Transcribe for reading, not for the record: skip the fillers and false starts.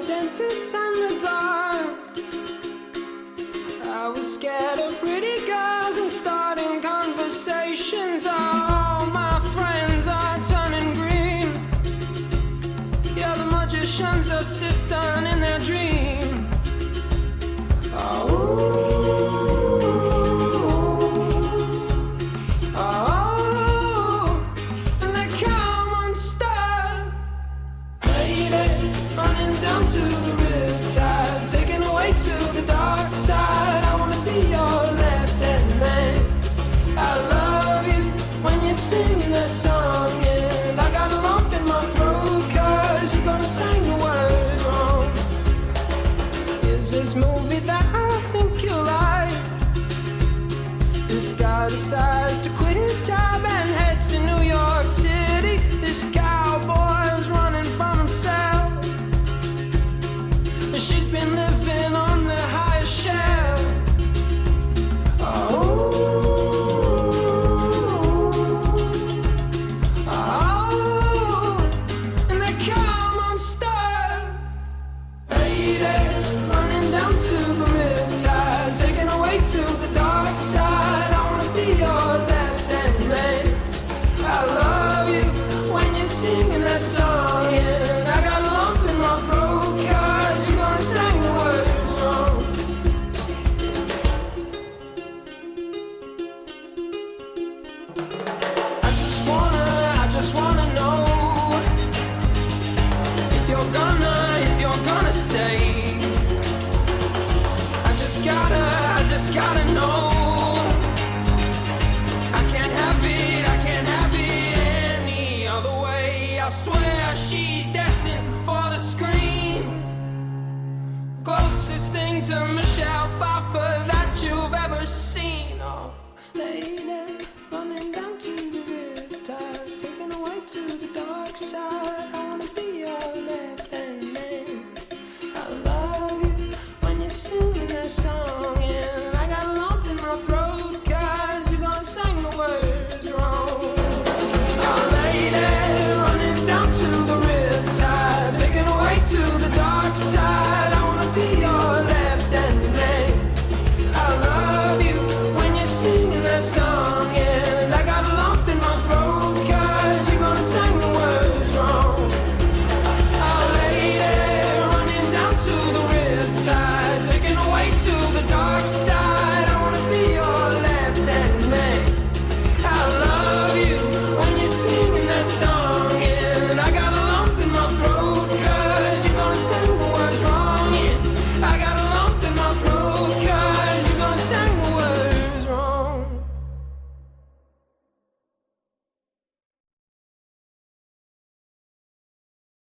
dentist and the dark. I was scared of pretty girls and starting conversations. All my friends are turning green. Yeah, the magician's assistant in their dream. Running down to the Riptide, taken away to the dark side. I wanna be your left-hand man. I love you when you're singing that song, and I got a lump in my throat 'cause you're gonna sing the words wrong. Is this movie that I think you like? This guy decides to quit his job and head to New York City. This cowboy's running from himself. She's been living on the highest shelf. And they come unstuck. Lady, running down to the Riptide, taken away to the dark side. I wanna be your left-hand man. I love you when you're singing that song, and I got a lump in my throat 'cause you're gonna sing the words wrong. I just wanna know if you're gonna stay. I just gotta know. I can't have it any other way. I swear she's destined for the screen. Closest thing to Michelle Pfeiffer that you've ever seen. Oh, lady.